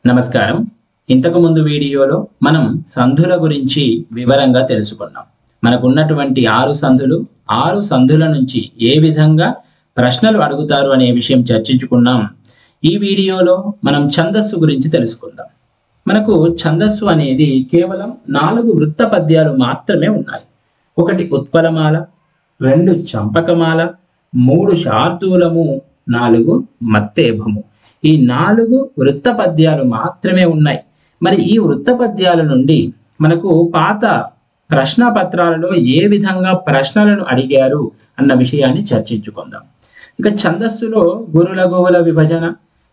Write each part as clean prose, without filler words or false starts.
నమస్కారం. ఇంతకు ముందు వీడియోలో మనం సంధుల గురించి వివరంగా తెలుసుకున్నాం. మనకున్నటువంటి 6 సంధులు, 6 సంధుల నుంచి ఏ విధంగా ప్రశ్నలు అడుగుతారు అనే విషయం చర్చించుకున్నాం. ఈ వీడియోలో మనం ఛందస్సు గురించి తెలుసుకుందాం. మనకు ఛందస్సు అనేది కేవలం 4 వృత్త పద్యాలు మాత్రమే ఉన్నాయి. 1 ఉత్పలమాల, 2 చంపకమాల, 3 శార్దూలము, 4 మత్తేభము. ఈ 4 వృత్త పద్యాలు మాత్రమే ఉన్నాయి. మరి ఈ వృత్త పద్యాల నుండి మనకు పాత ప్రశ్న పత్రాలలో ఏ విధంగా ప్రశ్నలను అడిగారు అన్న విషయాన్ని చర్చించుకుందాం. ఇక ఛందస్సులో గురు లఘువుల విభజన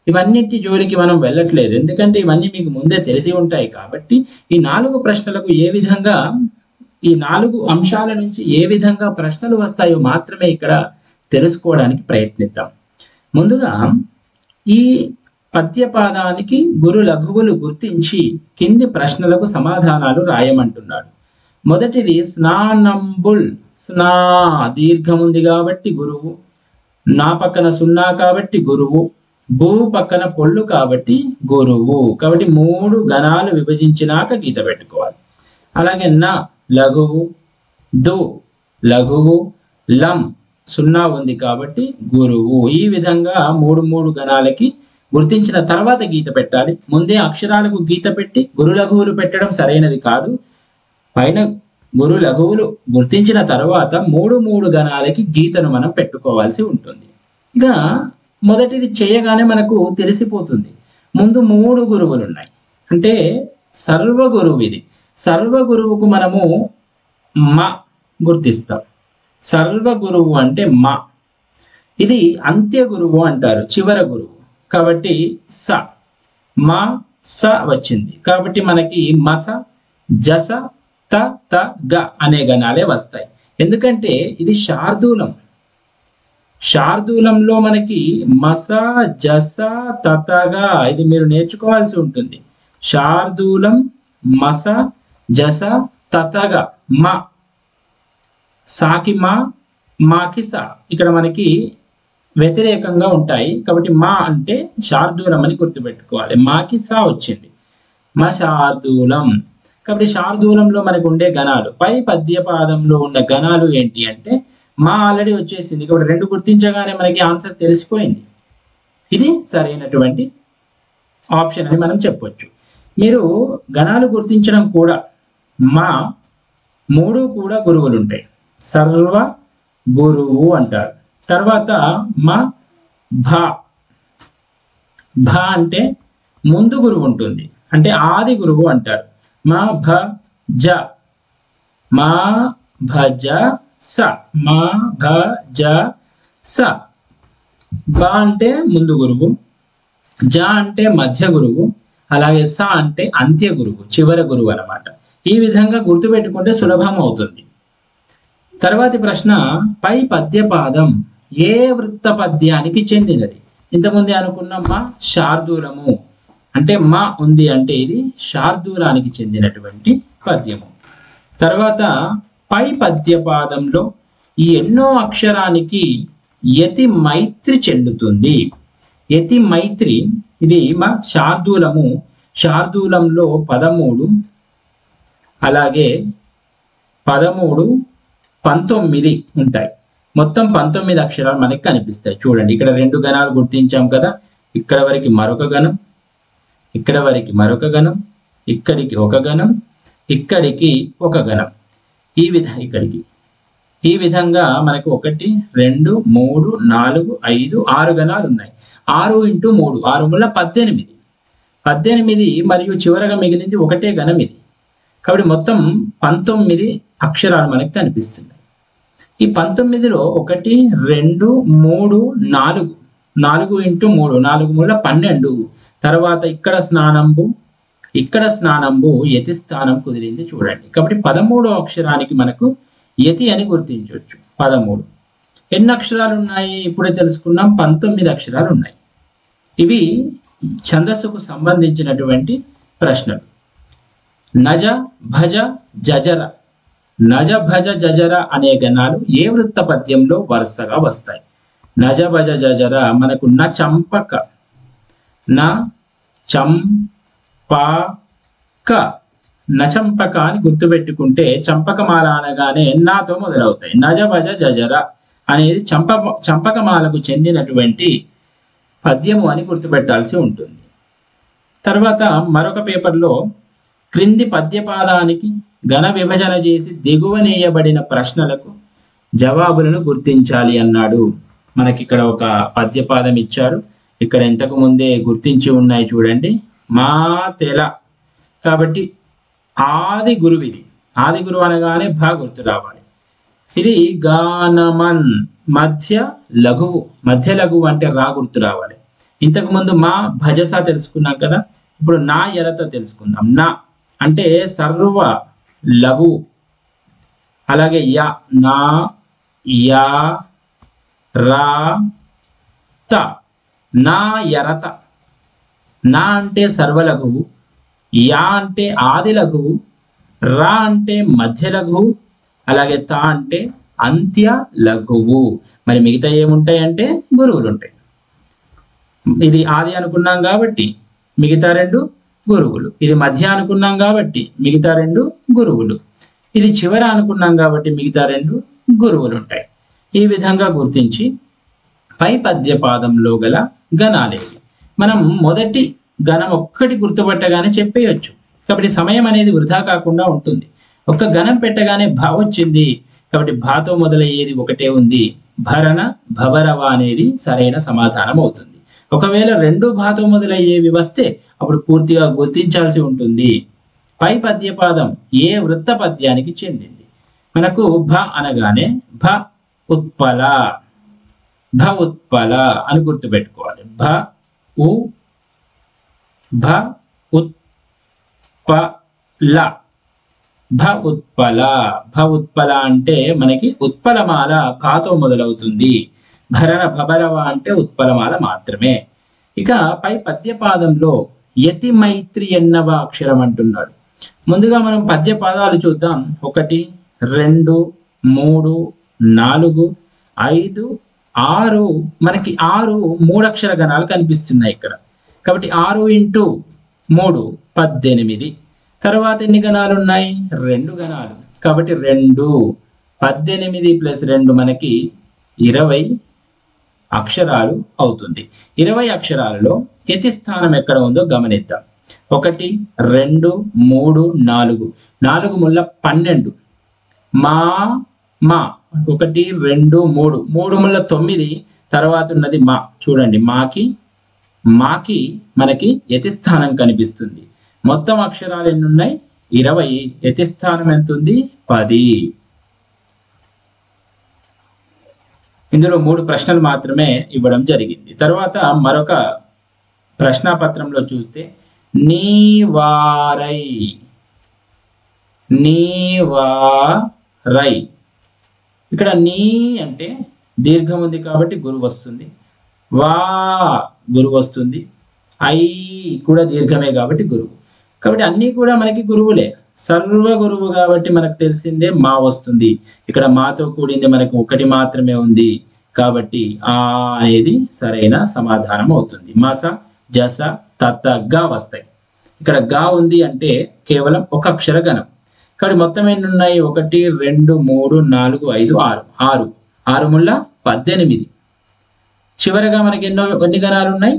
ఇవన్నిటి జోలికి మనం వెళ్ళట్లేదు, ఎందుకంటే ఇవన్నీ మీకు ముందే తెలిసి ఉంటాయి. కాబట్టి ఈ 4 ప్రశ్నలకు ఏ విధంగా, ఈ 4 అంశాల నుంచి ఏ విధంగా ప్రశ్నలు వస్తాయో మాత్రమే ఇక్కడ తెలుసుకోవడానికి ప్రయత్నిద్దాం. ముందుగా ఈ పద్యపాదానికి గురు లఘువులు గుర్తించి కింది ప్రశ్నలకు సమాధానాలు రాయమంటున్నాడు. మొదటిది స్నానంబుల్. స్నా దీర్ఘం ఉంది కాబట్టి గురువు, నా పక్కన సున్నా కాబట్టి గురువు, భూ పక్కన పొల్లు కాబట్టి గురువు. కాబట్టి 3 గణాలు విభజించినాక గీత పెట్టుకోవాలి. అలాగే నా లఘువు, దు లఘువు, లం సున్నా ఉంది కాబట్టి గురువు. ఈ విధంగా 3 గణాలకి గుర్తించిన తర్వాత గీత పెట్టాలి. ముందే అక్షరాలకు గీత పెట్టి గురు లఘువులు పెట్టడం సరైనది కాదు. పైన గురు లఘువులు గుర్తించిన తర్వాత 3 గణాలకి గీతను మనం పెట్టుకోవాల్సి ఉంటుంది. ఇక మొదటిది చేయగానే మనకు తెలిసిపోతుంది. ముందు 3 గురువులు ఉన్నాయి, అంటే సర్వ గురువు. ఇది సర్వ గురువుకు మనము మా గుర్తిస్తాం. సర్వ గురువు అంటే మా. ఇది అంత్య గురువు అంటారు, చివర గురువు. కాబట్టి స, మా స వచ్చింది. కాబట్టి మనకి మస, జస, త, త, గ అనే గణాలే వస్తాయి. ఎందుకంటే ఇది శార్దూలం. శార్దూలంలో మనకి మస, జస, తతగా ఇది మీరు నేర్చుకోవాల్సి ఉంటుంది. శార్దూలం, మస, జస, తతగా, మా, సాకి మా, మాకి సా ఇక్కడ మనకి వ్యతిరేకంగా ఉంటాయి. కాబట్టి మా అంటే శార్దూలం అని గుర్తుపెట్టుకోవాలి. మాకి సా వచ్చింది, మా శార్దూలం. కాబట్టి శార్దూలంలో మనకు ఉండే గణాలు, పై పద్యపాదంలో ఉన్న గణాలు ఏంటి అంటే మా ఆల్రెడీ వచ్చేసింది. కాబట్టి 2 గుర్తించగానే మనకి ఆన్సర్ తెలిసిపోయింది. ఇది సరైనటువంటి ఆప్షన్ అని మనం చెప్పొచ్చు. మీరు గణాలు గుర్తించడం కూడా మా 3 కూడా గురువులు ఉంటాయి. సర్వ గురువు అంటారు. తర్వాత మా భ. భ అంటే ముందు గురువు ఉంటుంది, అంటే ఆది గురువు అంటారు. మా భ జ, మా భజ స, మా భజ స. బ అంటే ముందు గురువు, జ అంటే మధ్య గురువు, అలాగే స అంటే అంత్య గురువు, చివర గురువు అన్నమాట. ఈ విధంగా గుర్తుపెట్టుకుంటే సులభం అవుతుంది. తర్వాతి ప్రశ్న, పై పద్యపాదం ఏ వృత్త పద్యానికి చెందినది? ఇంతకుముందే అనుకున్నాం మా శార్దూలము, అంటే మా ఉంది అంటే ఇది శార్దూలానికి చెందినటువంటి పద్యము. తర్వాత పై పద్యపాదంలో ఈ ఎన్నో అక్షరానికి యతి మైత్రి చెందుతుంది? యతి మైత్రి ఇది మా శార్దూలము. శార్దూలంలో 13, అలాగే 13, 19 ఉంటాయి. మొత్తం 19 అక్షరాలు మనకి కనిపిస్తాయి. చూడండి, ఇక్కడ 2 గణాలు గుర్తించాం కదా. ఇక్కడ వరకు మరొక గణం, ఇక్కడ వరకు మరొక గణం, ఇక్కడికి ఒక గణం, ఇక్కడికి ఒక గణం, ఇక్కడికి. ఈ విధంగా మనకు 1, 2, 3, 4, 5, 6 గణాలు ఉన్నాయి. 6 × 3 6 ముళ్ళ 18. 18 మరియు చివరగా మిగిలింది ఒకటే గణం ఇది. కాబట్టి మొత్తం 19 అక్షరాలు మనకు కనిపిస్తున్నాయి. ఈ 19లో 1, 2, 3, 4, 4 × 3 4 ముళ్ళ 12. తర్వాత ఇక్కడ స్నానంబు, ఇక్కడ స్నానంబు, యతి స్థానం కుదిరింది చూడండి. కాబట్టి 13వ అక్షరానికి మనకు యతి అని గుర్తించవచ్చు. 13. ఎన్ని అక్షరాలు ఉన్నాయి ఇప్పుడే తెలుసుకున్నాం, 19 అక్షరాలు ఉన్నాయి. ఇవి ఛందస్సుకు సంబంధించినటువంటి ప్రశ్నలు. నజ, భజ, జజర. నజ, భజ, జజర అనే గణాలు ఏ వృత్త పద్యంలో వరుసగా వస్తాయి? నజ, భజ, జజర మనకు న చంపక, న చంపక, పా క నచంపక అని గుర్తుపెట్టుకుంటే చంపకమాల అనగానే నాతో మొదలవుతాయి. నజ భజ జజర అనేది చంపకమాలకు చెందినటువంటి పద్యము అని గుర్తుపెట్టాల్సి ఉంటుంది. తర్వాత మరొక పేపర్లో క్రింది పద్యపాదానికి ఘన విభజన చేసి దిగువనేయబడిన ప్రశ్నలకు జవాబులను గుర్తించాలి అన్నాడు. మనకి ఇక్కడ ఒక పద్యపాదం ఇచ్చారు. ఇక్కడ ఇంతకు ముందే గుర్తించి ఉన్నాయి చూడండి. మా తెల కాబట్టి ఆది గురువు. ఇది ఆది గురువు అనగానే భా గుర్తు రావాలి. ఇది గానమన్ మధ్య లఘువు. మధ్య లఘువు అంటే రా గుర్తు రావాలి. ఇంతకు ముందు మా భజస తెలుసుకున్నాం కదా. ఇప్పుడు నా ఎలతో తెలుసుకుందాం. నా అంటే సర్వ లఘువు. అలాగే యా నా యా రా త నా ఎరత. నా అంటే సర్వలఘువు, యా అంటే ఆది లఘువు, రా అంటే మధ్య లఘువు, అలాగే తా అంటే అంత్య లఘువు. మరి మిగతా ఏముంటాయంటే గురువులు ఉంటాయి. ఇది ఆది అనుకున్నాం కాబట్టి మిగతా రెండు గురువులు. ఇది మధ్య అనుకున్నాం కాబట్టి మిగతా రెండు గురువులు. ఇది చివర అనుకున్నాం కాబట్టి మిగతా రెండు గురువులు ఉంటాయి. ఈ విధంగా గుర్తించి పై పద్యపాదంలో గల గణాలేవి. మనం మొదటి గణం ఒక్కటి గుర్తుపట్టగానే చెప్పేయచ్చు. కాబట్టి సమయం అనేది వృధా కాకుండా ఉంటుంది. ఒక్క గణం పెట్టగానే భా వచ్చింది కాబట్టి భాతో మొదలయ్యేది ఒకటే ఉంది. భరణ భవరవ అనేది సరైన సమాధానం అవుతుంది. ఒకవేళ రెండు భాతో మొదలయ్యేవి వస్తే అప్పుడు పూర్తిగా గుర్తించాల్సి ఉంటుంది. పై పద్యపాదం ఏ వృత్త పద్యానికి చెందింది? మనకు భ అనగానే భ ఉత్పల, భ ఉత్పల అని గుర్తుపెట్టుకోవాలి. భ ఉ భ ఉత్పల, భ ఉత్పల. భ ఉత్పల అంటే మనకి ఉత్పలమాల భాతో మొదలవుతుంది. భరణ భబరవ అంటే ఉత్పలమాల మాత్రమే. ఇక పై పద్యపాదంలో యతి మైత్రి ఎన్నవ అక్షరం అంటున్నాడు. ముందుగా మనం పద్యపాదాలు చూద్దాం. 1 2 3 4 5 6. మనకి 6 మూడక్షర గణాలు కనిపిస్తున్నాయి ఇక్కడ. కాబట్టి 6 × 3 18. తర్వాత ఎన్ని గణాలు ఉన్నాయి? 2 గణాలు. కాబట్టి 2 18 + 2 మనకి 20 అక్షరాలు అవుతుంది. 20 అక్షరాలలో యతి స్థానం ఎక్కడ ఉందో గమనిద్దాం. 1 2 3 4. 4 ముళ్ళ 12. మా మా 1 2 3. 3 ముళ్ళ 9. తర్వాత ఉన్నది మా. చూడండి మాకి మనకి యతి స్థానం కనిపిస్తుంది. మొత్తం అక్షరాలు ఎన్ని ఉన్నాయి? 20. యతి స్థానం ఎంత ఉంది? 10. ఇందులో 3 ప్రశ్నలు మాత్రమే ఇవ్వడం జరిగింది. తర్వాత మరొక ప్రశ్నాపత్రంలో చూస్తే నీవారై, నీవారై. ఇక్కడ నీ అంటే దీర్ఘం ఉంది కాబట్టి గురువు వస్తుంది. వా గురువు వస్తుంది. ఐ కూడా దీర్ఘమే కాబట్టి గురువు. కాబట్టి అన్నీ కూడా మనకి గురువులే. సర్వ గురువు కాబట్టి మనకు తెలిసిందే మా వస్తుంది. ఇక్కడ మాతో కూడింది మనకు ఒకటి మాత్రమే ఉంది కాబట్టి ఆ అనేది సరైన సమాధానం అవుతుంది. మస జస తత గా వస్తాయి. ఇక్కడ గా ఉంది అంటే కేవలం ఒక అక్షర గణం. కాబట్టి మొత్తం ఎన్ని ఉన్నాయి? 1 2 3 4 5 6. 6 ముళ్ళ 18. చివరగా మనకి ఎన్ని గణాలు ఉన్నాయి?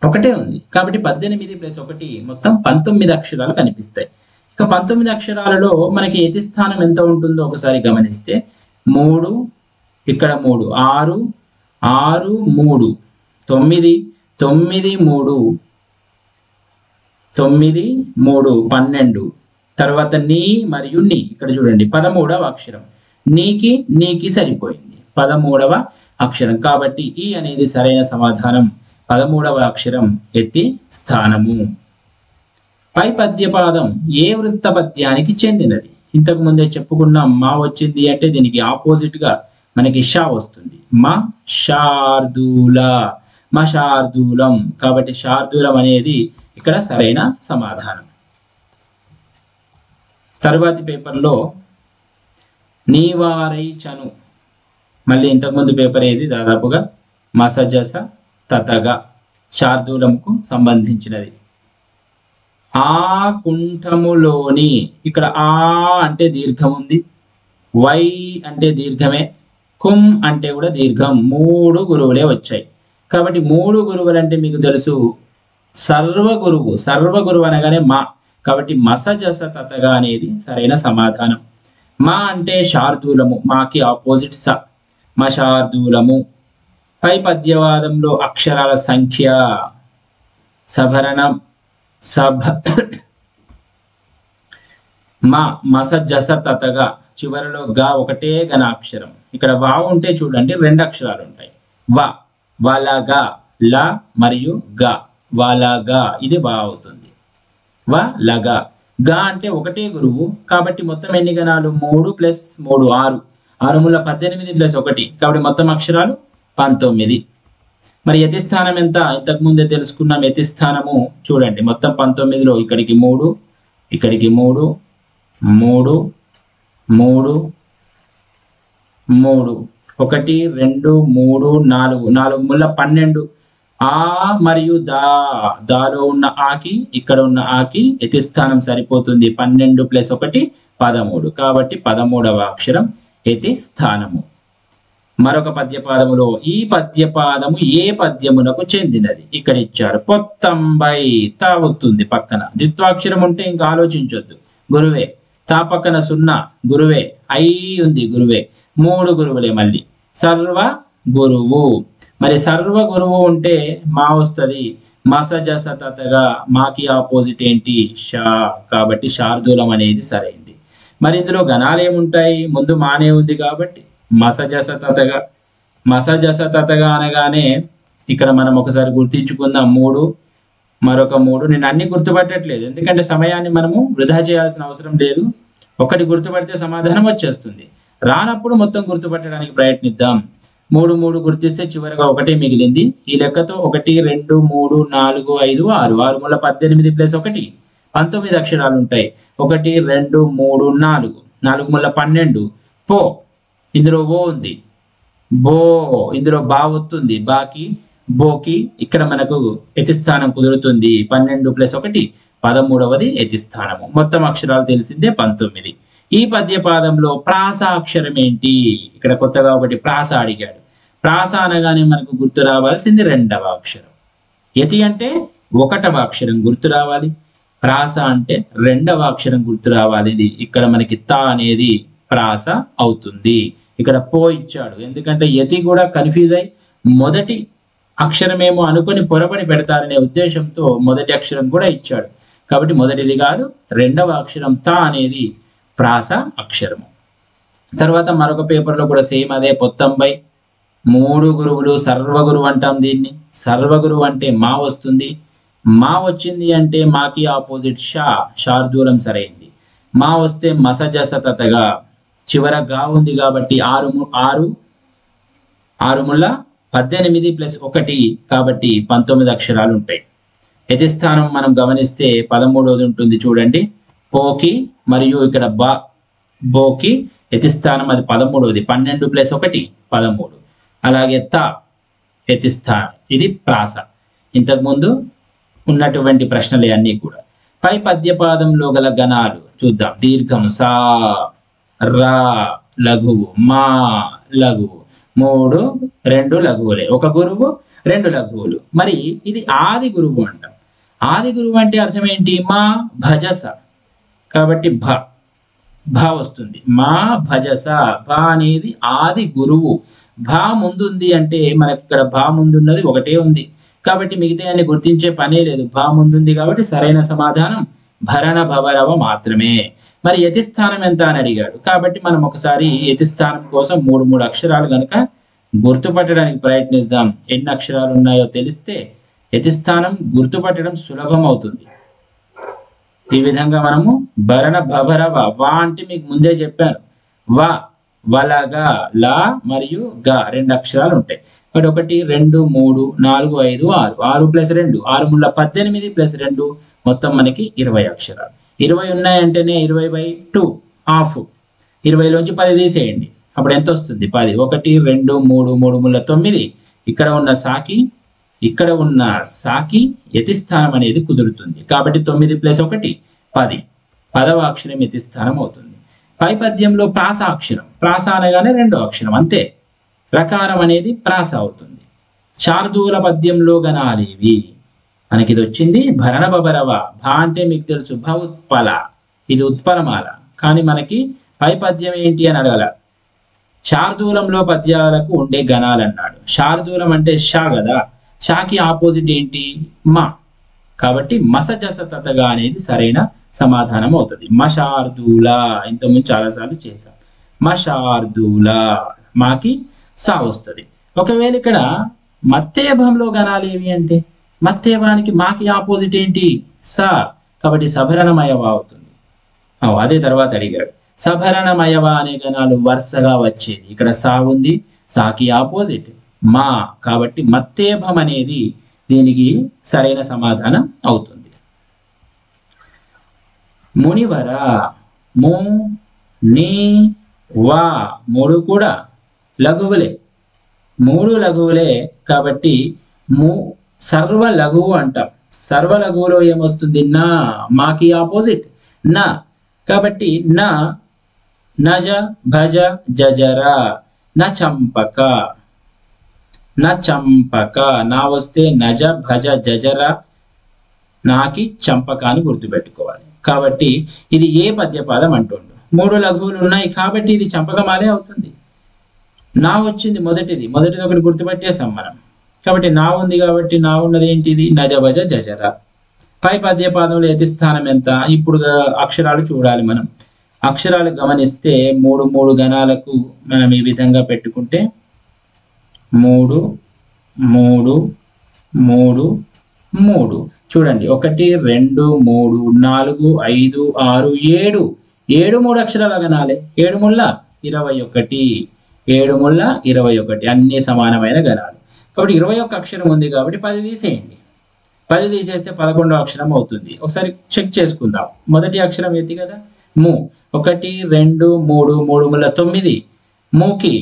ఒకటే ఉంది కాబట్టి 18 + 1 మొత్తం 19 అక్షరాలు కనిపిస్తాయి. ఇక 19 అక్షరాలలో మనకి యతి స్థానం ఎంత ఉంటుందో ఒకసారి గమనిస్తే 3, ఇక్కడ 3, 6 6 3 9 9 3 9 3 12. తర్వాత నీ మరియు నీ. ఇక్కడ చూడండి 13వ అక్షరం. నీకి సరిపోయింది 13వ అక్షరం. కాబట్టి ఈ అనేది సరైన సమాధానం. 13వ అక్షరం యతి స్థానము. పై పద్యపాదం ఏ వృత్త పద్యానికి చెందినది? ఇంతకు ముందే చెప్పుకున్నాం. మా వచ్చింది అంటే దీనికి ఆపోజిట్ గా మనకి షా వస్తుంది. మా శార్దూల, మా శార్దూలం. కాబట్టి శార్దూలం అనేది ఇక్కడ సరైన సమాధానం. తరువాతి పేపర్లో నీవారై చను. మళ్ళీ ఇంతకుముందు పేపర్ ఏది? దాదాపుగా మసజస తతగా శార్దూలంకు సంబంధించినది. ఆ కుంఠములోని, ఇక్కడ ఆ అంటే దీర్ఘం ఉంది, వై అంటే దీర్ఘమే, కుం అంటే కూడా దీర్ఘం, 3 గురువులే వచ్చాయి. కాబట్టి 3 గురువులు అంటే మీకు తెలుసు సర్వగురువు. సర్వగురువు అనగానే మా, కాబట్టి మస జస తతగా అనేది సరైన సమాధానం. మా అంటే శార్దూలము, మాకి ఆపోజిట్ స, మా శార్దూలము. పై పద్యవాదంలో అక్షరాల సంఖ్య సభరణం సభ మా మస జస తతగా, చివరిలో గా ఒకటే ఘనాక్షరం. ఇక్కడ వా ఉంటే చూడండి 2 అక్షరాలు ఉంటాయి. వ, వలగా, ల మరియు గ, వలగా, ఇది వా అవుతుంది. వ లగా. గా అంటే ఒకటే గురువు, కాబట్టి మొత్తం ఎన్ని గణాలు? 3 + 3 6. 6 × 18 + 1, కాబట్టి మొత్తం అక్షరాలు 19. మరి యతి స్థానం ఎంత? ఇంతకు ముందే తెలుసుకున్నాం. యతి స్థానము చూడండి, మొత్తం 19లో ఇక్కడికి 3, ఇక్కడికి 3, 3, 3, 3, 1 2 3 4, 4 ముళ్ళ 12. ఆ మరియు దా, దాలో ఉన్న ఆకి ఇక్కడ ఉన్న ఆకి యతి స్థానం సరిపోతుంది. 12 + 1 13, కాబట్టి 13వ అక్షరం యతి స్థానము. మరొక పద్యపాదములో ఈ పద్యపాదము ఏ పద్యమునకు చెందినది? ఇక్కడ ఇచ్చారు. పొత్తంబై, తా అవుతుంది పక్కన. ద్విత్వాక్షరం ఉంటే ఇంకా ఆలోచించొద్దు, గురువే. తా పక్కన 0, గురువే. ఐ ఉంది, గురువే. 3 గురువులే మళ్ళీ. సర్వ గురువు. మరి సర్వ గురువు ఉంటే మా వస్తుంది. మస జస తతగా, మాకి ఆపోజిట్ ఏంటి? షా, కాబట్టి శార్దూలం అనేది సరైంది. మరి ఇందులో గణాలు ఏముంటాయి? ముందు మానే ఉంది కాబట్టి మస జస తతగా. మస జస తతగా అనగానే ఇక్కడ మనం ఒకసారి గుర్తించుకుందాం. 3, మరొక 3. నేను అన్ని గుర్తుపట్టట్లేదు, ఎందుకంటే సమయాన్ని మనము వృధా చేయాల్సిన అవసరం లేదు. ఒకటి గుర్తుపడితే సమాధానం వచ్చేస్తుంది. రానప్పుడు మొత్తం గుర్తుపట్టడానికి ప్రయత్నిద్దాం. 3 3 గుర్తిస్తే చివరిగా ఒకటే మిగిలింది. ఈ లెక్కతో 1 2 3 4 5 6, 6 × 18 + 1 19 అక్షరాలు ఉంటాయి. 1 2 3 4, 4 × 12 పో, ఇందులో ఓ ఉంది. బో, ఇందులో బా వస్తుంది. బాకి బోకి ఇక్కడ మనకు యతి స్థానం కుదురుతుంది. 12 + 1 13వది యతి స్థానము. మొత్తం అక్షరాలు తెలిసిందే 19. ఈ పద్యపాదంలో ప్రాస అక్షరం ఏంటి? ఇక్కడ కొత్తగా ఒకటి ప్రాస అడిగాడు. ప్రాస అనగానే మనకు గుర్తు రావాల్సింది 2వ అక్షరం. యతి అంటే 1వ అక్షరం గుర్తు రావాలి, ప్రాస అంటే 2వ అక్షరం గుర్తు రావాలి. ఇక్కడ మనకి తా అనేది ప్రాస అవుతుంది. ఇక్కడ పో ఇచ్చాడు, ఎందుకంటే యతి కూడా కన్ఫ్యూజ్ అయి మొదటి అక్షరమేమో అనుకొని పొరబడి పెడతారనే ఉద్దేశంతో మొదటి అక్షరం కూడా ఇచ్చాడు. కాబట్టి మొదటిది కాదు, 2వ అక్షరం తా అనేది ప్రాస అక్షరము. తర్వాత మరొక పేపర్లో కూడా సేమ్ అదే. పొత్తంబై 3 గురువులు, సర్వగురువు అంటాం దీన్ని. సర్వగురువు అంటే మా వస్తుంది. మా వచ్చింది అంటే మాకి ఆపోజిట్ షా, శార్దూలం సరైంది. మా వస్తే మస జస తతగా, చివర గా ఉంది కాబట్టి 6 × 18 + 1, కాబట్టి 19 అక్షరాలు ఉంటాయి. యతి స్థానం మనం గమనిస్తే 13వది ఉంటుంది చూడండి. పోకి మరియు ఇక్కడ బా, బోకి యతి స్థానం అది 13వది. 12 + 1 13. అలాగే తా యతి స్థానం, ఇది ప్రాస. ఇంతకుముందు ఉన్నటువంటి ప్రశ్నలే అన్నీ కూడా. పై పద్యపాదంలో గల గణాలు చూద్దాం. దీర్ఘం సా, రా లఘువు, మా లఘువు. 3 2 లఘువులే, 1 గురువు 2 లఘువులు. మరి ఇది ఆది గురువు అంటాం. ఆది గురువు అంటే అర్థం ఏంటి? మా భజస, కాబట్టి భ వస్తుంది. మా భజస, భ అనేది ఆది గురువు. భా ముందుంది అంటే మనకి ఇక్కడ భా ముందున్నది ఒకటే ఉంది, కాబట్టి మిగతా అన్ని గుర్తించే పనే లేదు. భా ముందుంది కాబట్టి సరైన సమాధానం భరణ భవరవ మాత్రమే. మరి యతి స్థానం ఎంత అని అడిగాడు, కాబట్టి మనం ఒకసారి యతి స్థానం కోసం 3 అక్షరాలు కనుక గుర్తుపట్టడానికి ప్రయత్నిద్దాం. ఎన్ని అక్షరాలు ఉన్నాయో తెలిస్తే యతి స్థానం గుర్తుపట్టడం సులభం అవుతుంది. ఈ విధంగా మనము భరణ భవరవ. వా అంటే మీకు ముందే చెప్పాను, వా వలగా, లా మరియు గా 2 అక్షరాలు ఉంటాయి. ఇక్కడ 1 2 3 4 5 6, 6 + 2 6 × 18 + 2 మొత్తం మనకి 20 అక్షరాలు. 20 ఉన్నాయంటేనే 20/2 హాఫ్. 20లోంచి 10 తీసేయండి, అప్పుడు ఎంత వస్తుంది? 10. 1 2 3 3 × 9. ఇక్కడ ఉన్న సాకి ఇక్కడ ఉన్న సాకి యతిస్థానం అనేది కుదురుతుంది. కాబట్టి 9 + 1 10. 10వ అక్షరం యతిస్థానం అవుతుంది. పై పద్యంలో ప్రాస అక్షరం, ప్రాస అనగానే రెండో అక్షరం అంతే. రకారం అనేది ప్రాస అవుతుంది. శార్దూల పద్యంలో గణాలేవి మనకి ఇది వచ్చింది భరణ బబరవ. భా అంటే మీకు తెలుసు భ ఉత్పల, ఇది ఉత్పలమాల. కానీ మనకి పై పద్యం ఏంటి అని అడగల. శార్దూలంలో పద్యాలకు ఉండే గణాలు అన్నాడు. శార్దూలం అంటే షా కదా, షాకి ఆపోజిట్ ఏంటి మా. కాబట్టి మస జస తతగా అనేది సరైన సమాధానం అవుతుంది. మశార్దూల ఇంతకుముందు చాలాసార్లు చేశాం. మశార్దూల మాకి సా వస్తుంది. ఒకవేళ ఇక్కడ మత్తేభంలో గణాలేవి అంటే మత్తేభానికి మాకి ఆపోజిట్ ఏంటి సా. కాబట్టి సభరణమయవ అవుతుంది. అదే తర్వాత అడిగాడు. సభరణమయవ అనే గణాలు వరుసగా వచ్చేది. ఇక్కడ సా ఉంది, సాకి ఆపోజిట్ మా. కాబట్టి మత్తేభం అనేది దీనికి సరైన సమాధానం అవుతుంది. మునివర ము ని వా 3 కూడా లఘువులే, 3 లఘువులే. కాబట్టి సర్వ లఘువు అంటాం. సర్వ లఘువులో ఏమొస్తుంది నా, మాకి ఆపోజిట్ నా. కాబట్టి నా నజ భజ జజర న చంపక, న చంపక. నా వస్తే నజ భజ జజర, నాకి చంపక అని గుర్తుపెట్టుకోవాలి. కాబట్టి ఇది ఏ పద్యపాదం అంటుండు. 3 లఘువులు ఉన్నాయి కాబట్టి ఇది చంపకమాలే అవుతుంది. నా వచ్చింది మొదటిది ఒకటి గుర్తుపెట్టేసాం మనం. కాబట్టి నా ఉంది కాబట్టి నా ఉన్నది ఏంటిది నజ భజ జజర. పై పద్యపాదంలో యతిస్థానం ఎంత? ఇప్పుడు అక్షరాలు చూడాలి మనం. అక్షరాలు గమనిస్తే 3 గణాలకు మనం ఈ విధంగా పెట్టుకుంటే 3 3 3 3 చూడండి. 1 2 3 4 5 6 7 7 3 అక్షరాల గణాలే. 7 ముళ్ళ 21, 7 ముళ్ళ 21 అన్ని సమానమైన గణాలు. కాబట్టి 21 అక్షరం ఉంది కాబట్టి 10 తీసేయండి. 10 తీసేస్తే 11వ అక్షరం అవుతుంది. ఒకసారి చెక్ చేసుకుందాం. మొదటి అక్షరం ఎత్తి కదా ము. 1 2 3 3 ముళ్ళ 9, మూకి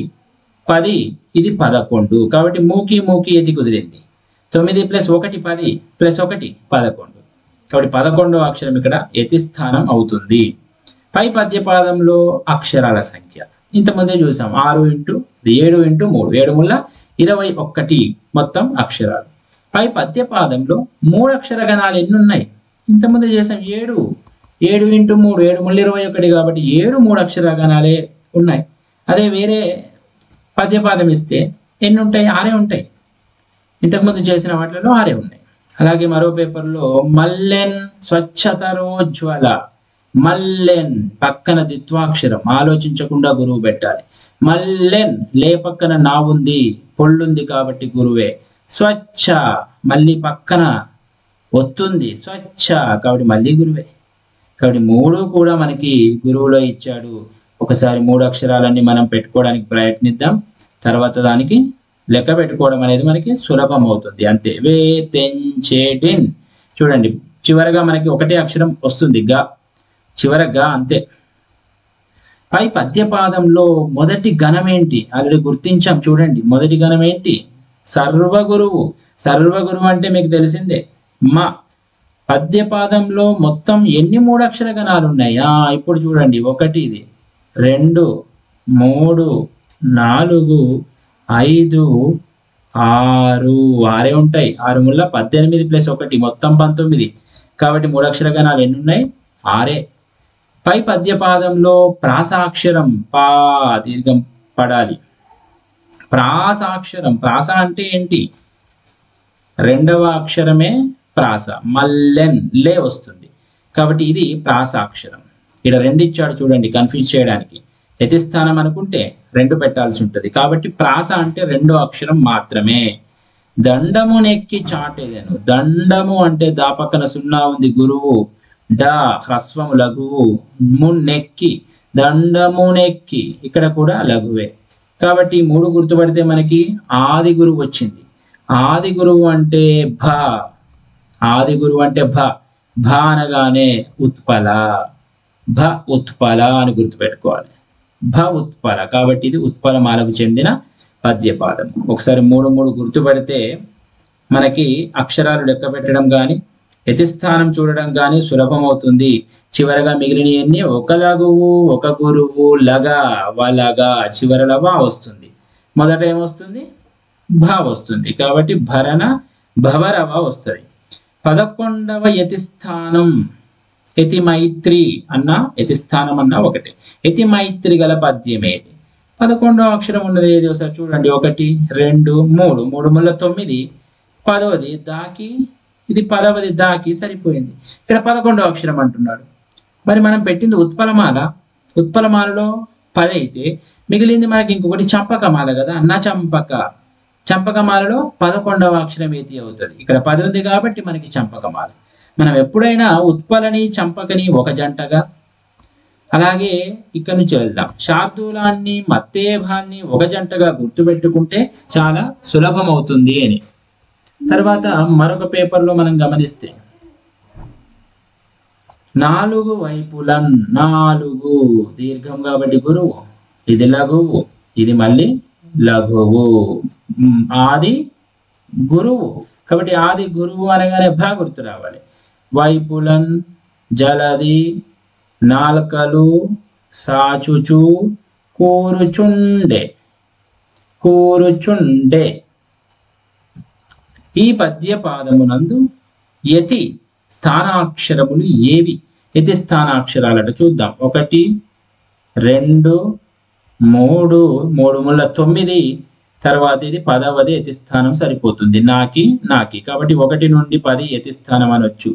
10, ఇది 11. కాబట్టి మూకి ఎత్తి కుదిరింది. 9 + 1 10 + 1 11. కాబట్టి 11వ అక్షరం ఇక్కడ యతి స్థానం అవుతుంది. పై పద్యపాదంలో అక్షరాల సంఖ్య ఇంతకుముందే చూసాం. 6 × 7 × 3 7 ముళ్ళ 21 మొత్తం అక్షరాలు. పై పద్యపాదంలో 3 అక్షర గణాలు ఎన్ని ఉన్నాయి? ఇంతకుముందే చేసాం 7 7 × 3 7 ముళ్ళ 21 కాబట్టి 7 3 అక్షర గణాలే ఉన్నాయి. అదే వేరే పద్యపాదం ఇస్తే ఎన్ని ఉంటాయి? 6 ఉంటాయి. ఇంతకుముందు చేసిన వాటిలో 6 ఉన్నాయి. అలాగే మరో పేపర్లో మల్లెన్ స్వచ్ఛతరోజ్వల. మల్లెన్ పక్కన ద్విత్వాక్షరం, ఆలోచించకుండా గురువు పెట్టాలి. మల్లెన్ లే పక్కన నా ఉంది, పొళ్ళుంది కాబట్టి గురువే. స్వచ్ఛ మళ్ళీ పక్కన ఒత్తుంది, స్వచ్ఛ కాబట్టి మళ్ళీ గురువే. కాబట్టి 3 కూడా మనకి గురువులో ఇచ్చాడు. ఒకసారి 3 అక్షరాలన్నీ మనం పెట్టుకోవడానికి ప్రయత్నిద్దాం. తర్వాత దానికి లెక్క పెట్టుకోవడం అనేది మనకి సులభం అవుతుంది. అంతే. వే తెంచేటిన్ చూడండి, చివరగా మనకి ఒకటే అక్షరం వస్తుంది గా, చివరగా అంతే. పై పద్యపాదంలో మొదటి గణం ఏంటి? ఆల్రెడీ గుర్తించాం చూడండి. మొదటి గణం ఏంటి? సర్వగురువు. సర్వగురువు అంటే మీకు తెలిసిందే మా. పద్యపాదంలో మొత్తం ఎన్ని 3 అక్షర గణాలు ఉన్నాయి? ఇప్పుడు చూడండి. 1 ఇది 2 3 4 5 6 6 ఉంటాయి. 6 ముళ్ళ 18 + 1 మొత్తం 19. కాబట్టి 3 అక్షర గణాలు ఎన్ని ఉన్నాయి? 6. పై పద్యపాదంలో ప్రాసాక్షరం పా దీర్ఘం పడాలి. ప్రాసాక్షరం, ప్రాస అంటే ఏంటి? 2వ అక్షరమే ప్రాస. మల్లెన్ లే వస్తుంది కాబట్టి ఇది ప్రాసాక్షరం. ఇక్కడ 2 ఇచ్చాడు చూడండి, కన్ఫ్యూజ్ చేయడానికి. యతిస్థానం అనుకుంటే 2 పెట్టాల్సి ఉంటుంది. కాబట్టి ప్రాస అంటే 2వ అక్షరం మాత్రమే. దండము నెక్కి చాటేదను. దండము అంటే దా పక్కన 0 ఉంది గురువు. డా హ్రస్వము లఘువు. మున్నెక్కి దండము నెక్కి ఇక్కడ కూడా లఘువే. కాబట్టి 3 గుర్తుపడితే మనకి ఆది గురువు వచ్చింది. ఆది గురువు అంటే భ. ఆది గురువు అంటే భ. భ అనగానే ఉత్పల. భ ఉత్పల అని గుర్తుపెట్టుకోవాలి. భ ఉత్పల కాబట్టి ఇది ఉత్పలమాలకు చెందిన పద్యపాదం. ఒకసారి 3 గుర్తుపడితే మనకి అక్షరాలు లెక్క పెట్టడం కానీ యతిస్థానం చూడడం కానీ సులభం అవుతుంది. చివరగా మిగిలినవన్నీ ఒక లఘువు, ఒక గురువు, లగా వలగా, చివరల వా వస్తుంది. మొదట ఏమొస్తుంది? భా వస్తుంది. కాబట్టి భరణ భవరవ వస్తుంది. 11వ యతిస్థానం యతి మైత్రి అన్న యతిస్థానం అన్న ఒకటి. యతి మైత్రి గల పద్యం ఏది? 11వ అక్షరం ఉన్నది ఏది? ఒకసారి చూడండి. 1 2 3 3 ముళ్ళ 9, 10వది దాకి, ఇది 10వది దాకి సరిపోయింది. ఇక్కడ 11వ అక్షరం అంటున్నాడు. మరి మనం పెట్టింది ఉత్పలమాల. ఉత్పలమాలలో 10 అయితే మిగిలింది మనకి ఇంకొకటి చంపకమాల కదా, చంపక. చంపకమాలలో 11వ అక్షరం ఏది అవుతుంది? ఇక్కడ 10 ఉంది కాబట్టి మనకి చంపకమాల. మనం ఎప్పుడైనా ఉత్పలని చంపకని ఒక జంటగా, అలాగే ఇక్కడ నుంచి వెళ్దాం. శార్దూలాన్ని మత్తేభాన్ని ఒక జంటగా గుర్తుపెట్టుకుంటే చాలా సులభం అవుతుంది అని. తర్వాత మరొక పేపర్లో మనం గమనిస్తే 4 వైపులన్, 4 దీర్ఘం కాబట్టి గురువు, ఇది లఘువు, ఇది మళ్ళీ లఘువు, ఆది గురువు కాబట్టి ఆది గురువు అనగానే భా గుర్తు రావాలి. వైపులన్ జలది, నాల్కలు సాచుచు, కూరుచుండే, కూరుచుండే. ఈ పద్య పాదమునందు యతి స్థానాక్షరములు ఏవి? యతి స్థానాక్షరాలట చూద్దాం. 1 2 3 3 ముళ్ళ 9, తర్వాత ఇది 10వది యతి స్థానం సరిపోతుంది. నాకి నాకి కాబట్టి 1 నుండి 10 యతి స్థానం అనొచ్చు.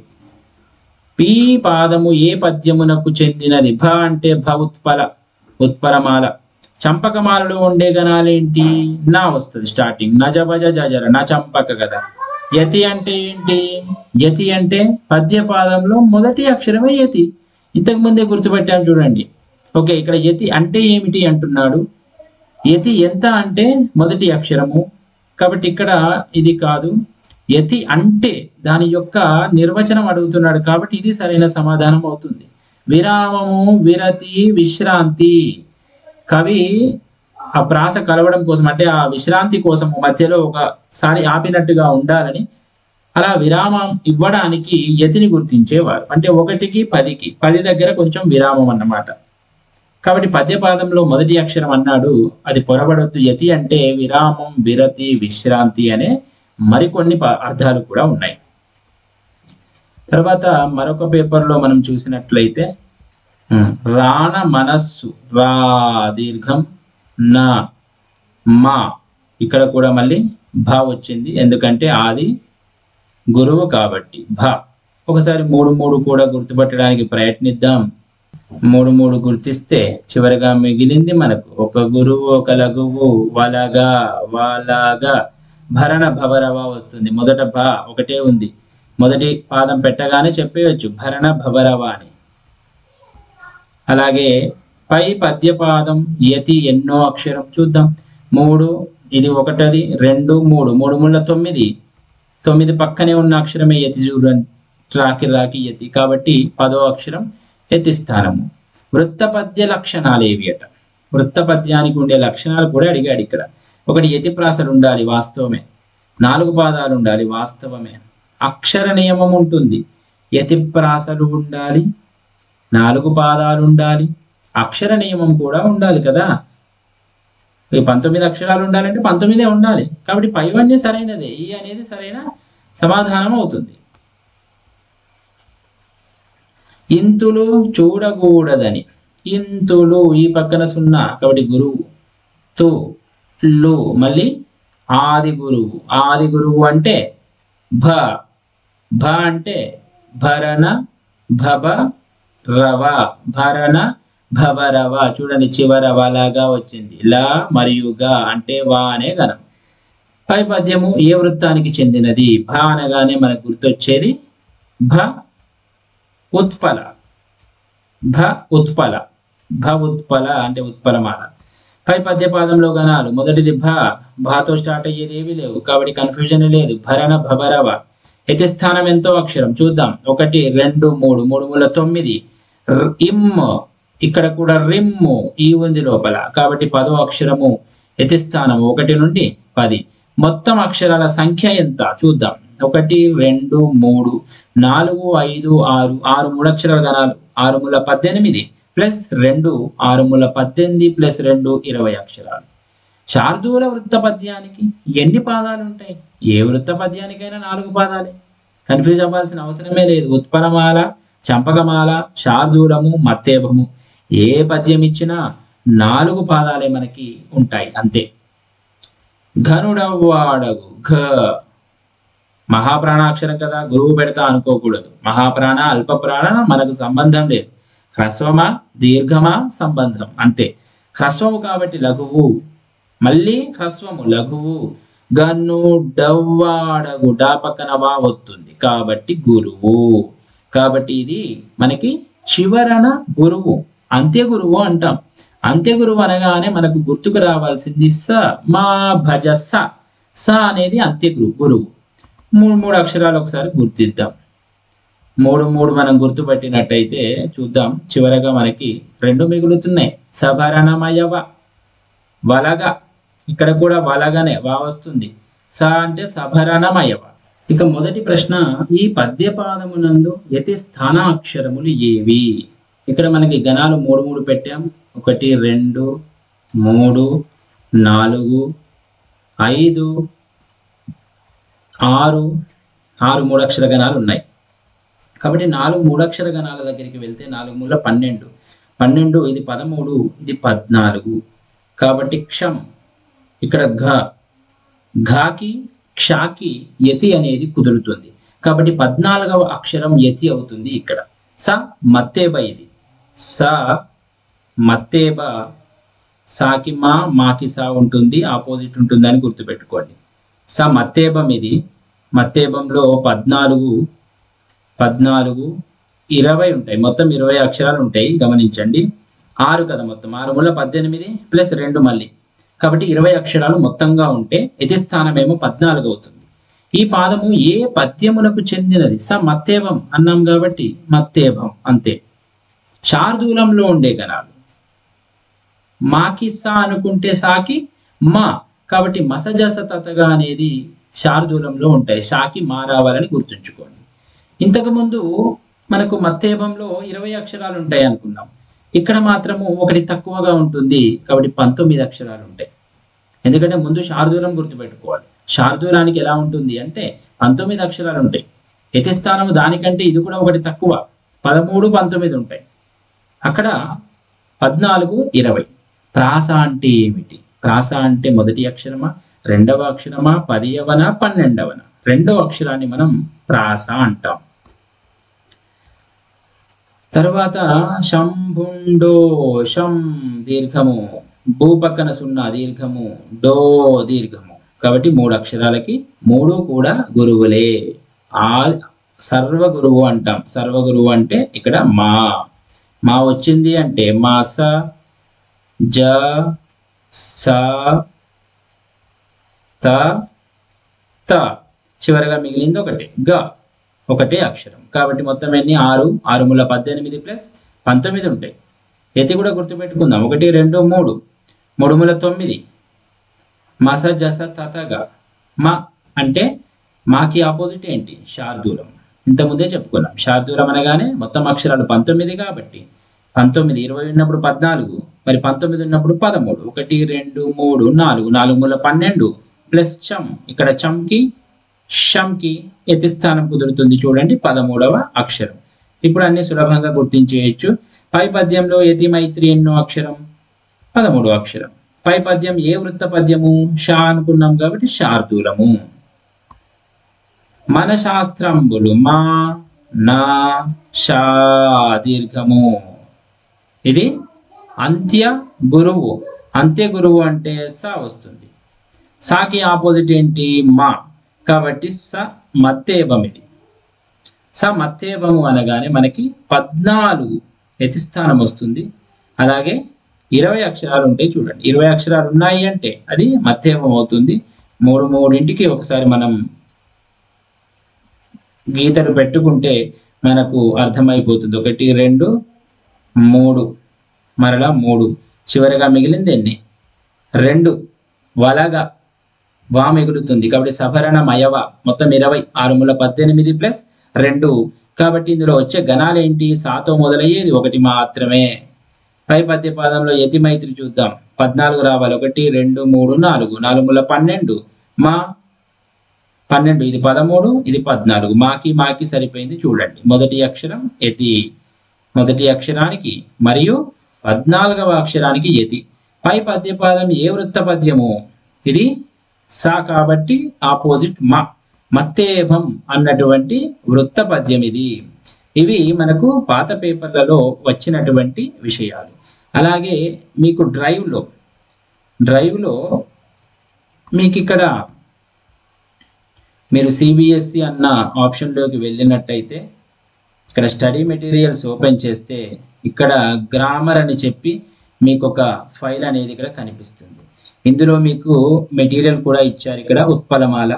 ఈ పాదము ఏ పద్యమునకు చెందినది? భ అంటే భ ఉత్పల, ఉత్పలమాల. చంపకమాలలో ఉండే గణాలేంటి? నా వస్తుంది స్టార్టింగ్, నజభజ జజర, నా చంపక కదా. యతి అంటే ఏంటి? యతి అంటే పద్యపాదంలో మొదటి అక్షరమే యతి. ఇంతకు ముందే గుర్తుపెట్టాను చూడండి. ఓకే, ఇక్కడ యతి అంటే ఏమిటి అంటున్నాడు. యతి ఎంత అంటే మొదటి అక్షరము కాబట్టి ఇక్కడ ఇది కాదు. యతి అంటే దాని యొక్క నిర్వచనం అడుగుతున్నాడు కాబట్టి ఇది సరైన సమాధానం అవుతుంది. విరామము, విరతి, విశ్రాంతి. కవి ఆ ప్రాస కలవడం కోసం అంటే ఆ విశ్రాంతి కోసము మధ్యలో ఒకసారి ఆపినట్టుగా ఉండాలని అలా విరామం ఇవ్వడానికి యతిని గుర్తించేవారు. అంటే 1కి 10కి 10 దగ్గర కొంచెం విరామం అన్నమాట. కాబట్టి పద్యపాదంలో మొదటి అక్షరం అన్నాడు, అది పొరబడొద్దు. యతి అంటే విరామం, విరతి, విశ్రాంతి అనే మరికొన్ని అర్థాలు కూడా ఉన్నాయి. తర్వాత మరొక పేపర్లో మనం చూసినట్లయితే రాణ మనస్సు, రా దీర్ఘం, నా మా, ఇక్కడ కూడా మళ్ళీ భా వచ్చింది ఎందుకంటే ఆది గురువు కాబట్టి భా. ఒకసారి 3 3 కూడా గుర్తుపట్టడానికి ప్రయత్నిద్దాం. 3 3 గుర్తిస్తే చివరిగా మిగిలింది మనకు ఒక గురువు, ఒక లఘువు, వలగా వాలాగా, భరణ భవరవ వస్తుంది. మొదట భా ఒకటే ఉంది, మొదటి పాదం పెట్టగానే చెప్పేయచ్చు భరణ భవరవ అని. అలాగే పై పద్యపాదం యతి ఎన్నో అక్షరం చూద్దాం. 3, ఇది 1 2 3 3 ముళ్ళ 9, 9 పక్కనే ఉన్న అక్షరమే యతి చూడండి. రాకి రాకి యతి కాబట్టి 10వ అక్షరం యతి స్థానము. వృత్త పద్య లక్షణాలు ఏవి అట? వృత్త పద్యానికి ఉండే లక్షణాలు కూడా అడిగాడు ఇక్కడ. 1 యతి ప్రాసలు ఉండాలి, వాస్తవమే. 4 పాదాలు ఉండాలి, వాస్తవమే. అక్షర నియమం ఉంటుంది, యతి ప్రాసలు ఉండాలి, 4 పాదాలు ఉండాలి, అక్షర నియమం కూడా ఉండాలి కదా. 19 అక్షరాలు ఉండాలంటే 19 ఉండాలి. కాబట్టి పైవన్నీ సరైనదే. ఈ అనేది సరైన సమాధానం అవుతుంది. ఇంతులు చూడకూడదని, ఇంతులు ఈ పక్కన 0 కాబట్టి గురువు, తు లు మళ్ళీ ఆది గురువు. ఆది గురువు అంటే భ, భ అంటే భరణ భవ రవ, భరణ భవరవ. చూడండి చివర వలాగా వచ్చింది. లా మరియు గా అంటే వా అనే గణం. పై పద్యము ఏ వృత్తానికి చెందినది? భ అనగానే మనకు గుర్తొచ్చేది భ ఉత్పల, భ ఉత్పల, భ ఉత్పల అంటే ఉత్పలమాల. పై పద్యపాదంలో గణాలు మొదటిది భ, భాతో స్టార్ట్ అయ్యేది ఏవి లేవు కాబట్టి కన్ఫ్యూజన్ లేదు. భరణ భవరవ. యతి స్థానం ఎంతో అక్షరం చూద్దాం. 1 2 3 3 ముళ్ళ 9, ఇమ్, ఇక్కడ కూడా రిమ్ము ఈ ఉంది లోపల కాబట్టి 10వ అక్షరము యతి స్థానం 1 నుండి 10. మొత్తం అక్షరాల సంఖ్య ఎంత చూద్దాం. 1 2 3 4 5 6 6 మూడక్షరాల గణాలు 6 మూల 18 ప్లస్ 2 6 మూల 18 ప్లస్ 2 20 అక్షరాలు. శార్దూల వృత్త పద్యానికి ఎన్ని పాదాలు ఉంటాయి? ఏ వృత్త పద్యానికైనా 4 పాదాలే. కన్ఫ్యూజ్ అవ్వాల్సిన అవసరమే లేదు. ఉత్పలమాల, చంపకమాల, శార్దూలము, మత్తేభము ఏ పద్యం ఇచ్చినా 4 పాదాలే మనకి ఉంటాయి అంతే. ఘనుడవ్వాడగు ఘ మహాప్రాణాక్షరం కదా, గురువు పెడతా అనుకోకూడదు. మహాప్రాణ అల్పప్రాణ మనకు సంబంధం లేదు. హ్రస్వమా దీర్ఘమా సంబంధం అంతే. హ్రస్వము కాబట్టి లఘువు, మళ్ళీ హ్రస్వము లఘువు. గనుడవ్వాడగు డా పక్కన వా వస్తుంది కాబట్టి గురువు. కాబట్టి ఇది మనకి చివరన గురువు, అంత్య గురువు అంటాం. అంత్య గురువు అనగానే మనకు గుర్తుకు రావాల్సింది స మా భజ స. స అనేది అంత్య గురువు. మూడు అక్షరాలు ఒకసారి గుర్తిద్దాం. 3 మనం గుర్తుపట్టినట్టయితే చూద్దాం. చివరగా మనకి 2 మిగులుతున్నాయి. సభరణమయవ వలగ, ఇక్కడ కూడా వలగనే వా వస్తుంది. స అంటే సభరణమయవ. ఇక మొదటి ప్రశ్న, ఈ పద్యపాదమునందు యతి స్థానాక్షరములు ఏవి? ఇక్కడ మనకి గణాలు 3 పెట్టాం. 1 2 3 4 5 6 మూడక్షర గణాలు ఉన్నాయి. కాబట్టి 4 మూడక్షర గణాల దగ్గరికి వెళ్తే 4 మూల 12 12 ఇది 13 ఇది 14. కాబట్టి క్షం ఇక్కడ ఘాకి క్షాకి యతి అనేది కుదురుతుంది. కాబట్టి 14వ అక్షరం యతి అవుతుంది ఇక్కడ. స మత్తేబ, ఇది స మత్తేబ. సాకి మాకి సా ఉంటుంది, ఆపోజిట్ ఉంటుంది అని గుర్తుపెట్టుకోండి. స మత్తేబం, ఇది మత్తేబంలో 14 20 ఉంటాయి. మొత్తం 20 అక్షరాలు ఉంటాయి గమనించండి. 6 కదా మొత్తం, 6 మూల 18 ప్లస్ 2 మళ్ళీ, కాబట్టి 20 అక్షరాలు మొత్తంగా ఉంటే యతి స్థానం ఏమో 14 అవుతుంది. ఈ పాదము ఏ పద్యమునకు చెందినది? స మత్తేభం అన్నాం కాబట్టి మత్తేభం అంతే. శార్దూలంలో ఉండే గణాలు మాకి సా అనుకుంటే సాకి మా, కాబట్టి మసజస తతగా అనేది శార్దూలంలో ఉంటాయి. సాకి మా రావాలని గుర్తుంచుకోండి. ఇంతకు ముందు మనకు మత్తేభంలో 20 అక్షరాలు ఉంటాయి అనుకున్నాం. ఇక్కడ మాత్రము ఒకటి తక్కువగా ఉంటుంది కాబట్టి 19 అక్షరాలు ఉంటాయి. ఎందుకంటే ముందు శార్దూలం గుర్తుపెట్టుకోవాలి. శార్దూలానికి ఎలా ఉంటుంది అంటే 19 అక్షరాలు ఉంటాయి. యతి స్థానము దానికంటే ఇది కూడా ఒకటి తక్కువ, 13 19 ఉంటాయి. అక్కడ 14 20. ప్రాస అంటే ఏమిటి? ప్రాస అంటే మొదటి అక్షరమా, రెండవ అక్షరమా, 10వనా, 12వనా? రెండవ అక్షరాన్ని మనం ప్రాస అంటాం. తర్వాత శంభుండో, శం దీర్ఘము, భూ పక్కన 0 దీర్ఘము, డో దీర్ఘము. కాబట్టి 3 అక్షరాలకి 3 కూడా గురువులే. సర్వ గురువు అంటాం. సర్వ గురువు అంటే ఇక్కడ మా వచ్చింది అంటే మాస జ స త త, చివరగా మిగిలింది ఒకటే ఒకటే అక్షరం. కాబట్టి మొత్తం ఎన్ని? 6 మూల 18 ప్లస్ 19 ఉంటాయి. యతి కూడా గుర్తుపెట్టుకుందాం. 1 2 3 3 మూల 9. మస జస తతగా. మా అంటే మాకి ఆపోజిట్ ఏంటి? శార్దూలం. ఇంతకుముందే చెప్పుకున్నాం. శార్దూలం అనగానే మొత్తం అక్షరాలు 19 కాబట్టి 19 20 ఉన్నప్పుడు 14, మరి 19 ఉన్నప్పుడు 13. 1 2 3 4 4 మూల 12 ప్లస్ చం, ఇక్కడ చంకి షంకి యతి స్థానం కుదురుతుంది చూడండి, 13వ అక్షరం. ఇప్పుడు అన్ని సులభంగా గుర్తించేయచ్చు. పై పద్యంలో యతి మైత్రి ఎన్నో అక్షరం? 13వ అక్షరం. పై పద్యం ఏ వృత్త పద్యము? షా అనుకున్నాం కాబట్టి శార్దూలము. మన శాస్త్రంబులు మా నా షా దీర్ఘము. ఇది అంత్య గురువు. అంత్య గురువు అంటే స వస్తుంది. సాకి ఆపోజిట్ ఏంటి? మా, కాబట్టి స మత్తేభం. ఇది స మత్తేభము అనగానే మనకి 14 యతి స్థానం వస్తుంది. అలాగే 20 అక్షరాలు ఉంటాయి చూడండి. 20 అక్షరాలు ఉన్నాయి అంటే అది మత్తేభం అవుతుంది. 3 ఒకసారి మనం గీతలు పెట్టుకుంటే మనకు అర్థమైపోతుంది. 1 2 3 మరలా 3, చివరిగా మిగిలింది ఎన్ని? 2. వలగ వా మిగులుతుంది. కాబట్టి సభరణ మయవ మొత్తం 20 6 ముల 18 ప్లస్ 2. కాబట్టి ఇందులో వచ్చే గణాలు ఏంటి? సాతో మొదలయ్యేది 1 మాత్రమే. పై పద్య పాదంలో యతి మైత్రి చూద్దాం. 14 రావాలి. 1 2 3 4 4 ముల 12 మా 12 ఇది 13 ఇది 14 మాకి సరిపోయింది. చూడండి మొదటి అక్షరం యతి మొదటి అక్షరానికి మరియు 14వ అక్షరానికి యతి. పై పద్యపాదం ఏ వృత్త పద్యము? ఇది సా కాబట్టి ఆపోజిట్ మత్తేభం అన్నటువంటి వృత్త పద్యం ఇది. ఇవి మనకు పాత పేపర్లలో వచ్చినటువంటి విషయాలు. అలాగే మీకు డ్రైవ్లో మీకు ఇక్కడ మీరు సిబిఎస్ఈ అన్న ఆప్షన్లోకి వెళ్ళినట్టయితే ఇక్కడ స్టడీ మెటీరియల్స్ ఓపెన్ చేస్తే ఇక్కడ గ్రామర్ అని చెప్పి మీకు ఒక ఫైల్ అనేది ఇక్కడ కనిపిస్తుంది. ఇందులో మీకు మెటీరియల్ కూడా ఇచ్చారు. ఇక్కడ ఉత్పలమాల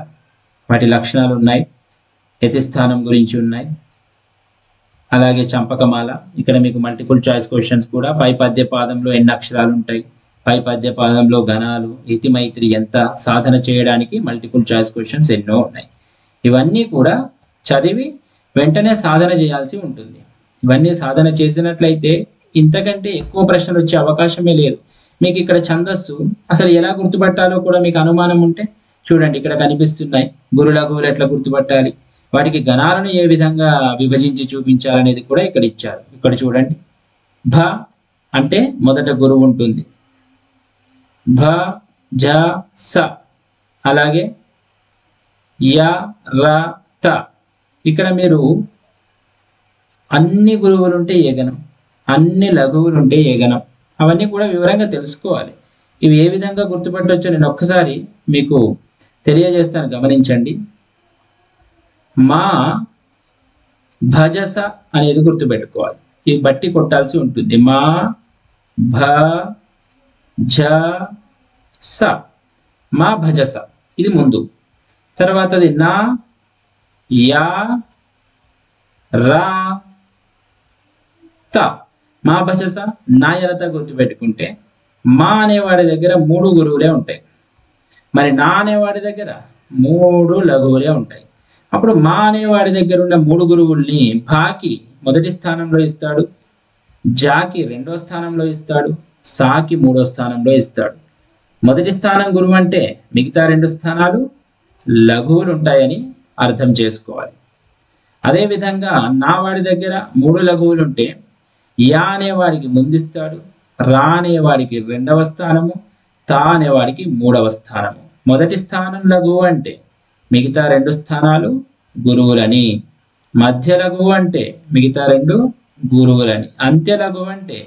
వాటి లక్షణాలు ఉన్నాయి, యతిస్థానం గురించి ఉన్నాయి, అలాగే చంపకమాల. ఇక్కడ మీకు మల్టిపుల్ చాయిస్ క్వశ్చన్స్ కూడా. పై పద్య పాదంలో ఎన్ని అక్షరాలు ఉంటాయి, పై పద్య పాదంలో గణాలు, యతి మైత్రి ఎంత, సాధన చేయడానికి మల్టిపుల్ చాయిస్ క్వశ్చన్స్ ఎన్నో ఉన్నాయి. ఇవన్నీ కూడా చదివి వెంటనే సాధన చేయాల్సి ఉంటుంది. ఇవన్నీ సాధన చేసినట్లయితే ఇంతకంటే ఎక్కువ ప్రశ్నలు వచ్చే అవకాశమే లేదు. మీకు ఇక్కడ ఛందస్సు అసలు ఎలా గుర్తుపట్టాలో కూడా మీకు అనుమానం ఉంటే చూడండి, ఇక్కడ కనిపిస్తున్నాయి. గురు లఘువులు ఎట్లా గుర్తుపట్టాలి, వాటికి గణాలను ఏ విధంగా విభజించి చూపించాలనేది కూడా ఇక్కడ ఇచ్చారు. ఇక్కడ చూడండి, భ అంటే మొదట గురువు ఉంటుంది, భ జ స, అలాగే య ర త. ఇక్కడ మీరు అన్ని గురువులుంటే ఏ గణం, అన్ని లఘువులుంటే ఏ గణం, అవన్నీ కూడా వివరంగా తెలుసుకోవాలి. ఇవి ఏ విధంగా గుర్తుపట్టవచ్చో నేను ఒక్కసారి మీకు తెలియజేస్తాను, గమనించండి. మా భజస అనేది గుర్తుపెట్టుకోవాలి. ఇవి బట్టి కొట్టాల్సి ఉంటుంది. మా భ జ స, మా భజస ఇది ముందు. తర్వాతది నా యా రా త. మా భజస నాయరత గుర్తుపెట్టుకుంటే మా అనేవాడి దగ్గర 3 గురువులే ఉంటాయి, మరి నా అనేవాడి దగ్గర 3 లఘువులే ఉంటాయి. అప్పుడు మా అనేవాడి దగ్గర ఉన్న 3 గురువుల్ని భాకి మొదటి స్థానంలో ఇస్తాడు, జాకి 2వ స్థానంలో ఇస్తాడు, సాకి 3వ స్థానంలో ఇస్తాడు. మొదటి స్థానం గురువు అంటే మిగతా 2 స్థానాలు లఘువులు ఉంటాయని అర్థం చేసుకోవాలి. అదేవిధంగా నా వాడి దగ్గర 3 లఘువులు ఉంటే యా అనేవాడికి ముందిస్తాడు, రా అనేవాడికి 2వ స్థానము, తా అనేవాడికి 3వ స్థానము. మొదటి స్థానం లఘువు అంటే మిగతా 2 స్థానాలు గురువులని, మధ్య లఘువు అంటే మిగతా 2 గురువులని, అంత్య లఘువు అంటే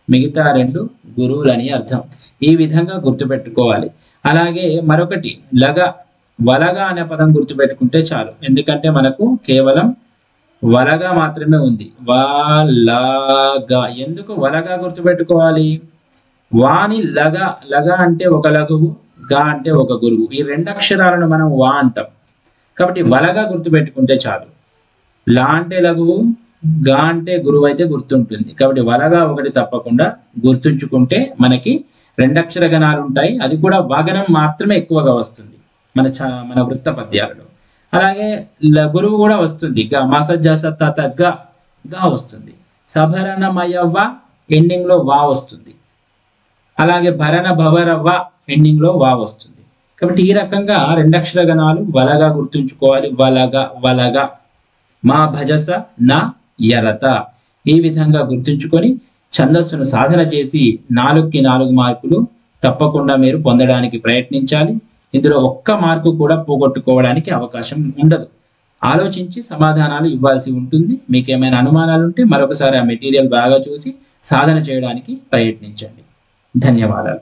మిగతా 2 గురువులని అర్థం. ఈ విధంగా గుర్తుపెట్టుకోవాలి. అలాగే మరొకటి వలగా అనే పదం గుర్తుపెట్టుకుంటే చాలు, ఎందుకంటే మనకు కేవలం వలగా మాత్రమే ఉంది. వలగా. ఎందుకు వలగా గుర్తుపెట్టుకోవాలి? వాని లగా అంటే ఒక లఘువు, గా అంటే ఒక గురువు. ఈ 2 అక్షరాలను మనం వా అంటాం. కాబట్టి వలగా గుర్తుపెట్టుకుంటే చాలు. లా అంటే లఘువు, గా అంటే గురువు అయితే గుర్తుంటుంది. కాబట్టి వలగా ఒకటి తప్పకుండా గుర్తుంచుకుంటే మనకి 2 అక్షర గణాలు ఉంటాయి. అది కూడా వాగనం మాత్రమే ఎక్కువగా వస్తుంది మన వృత్త పద్యాలలో. అలాగే గురువు కూడా వస్తుంది. గ మస జస తత గా వస్తుంది. సభరణమయ వ ఎండింగ్ లో వా వస్తుంది. అలాగే భరణ భవర వ ఎండింగ్ లో వా వస్తుంది. కాబట్టి ఈ రకంగా 2 అక్షర గణాలు వలగా గుర్తుంచుకోవాలి. వలగా. మా భజస నా యరత. ఈ విధంగా గుర్తుంచుకొని ఛందస్సును సాధన చేసి 4కి 4 మార్కులు తప్పకుండా మీరు పొందడానికి ప్రయత్నించాలి. ఇందులో ఒక్క మార్కు కూడా పోగొట్టుకోవడానికి అవకాశం ఉండదు. ఆలోచించి సమాధానాలు ఇవ్వాల్సి ఉంటుంది. మీకు ఏమైనా అనుమానాలు ఉంటే మరొకసారి ఆ మెటీరియల్ బాగా చూసి సాధన చేయడానికి ప్రయత్నించండి. ధన్యవాదాలు.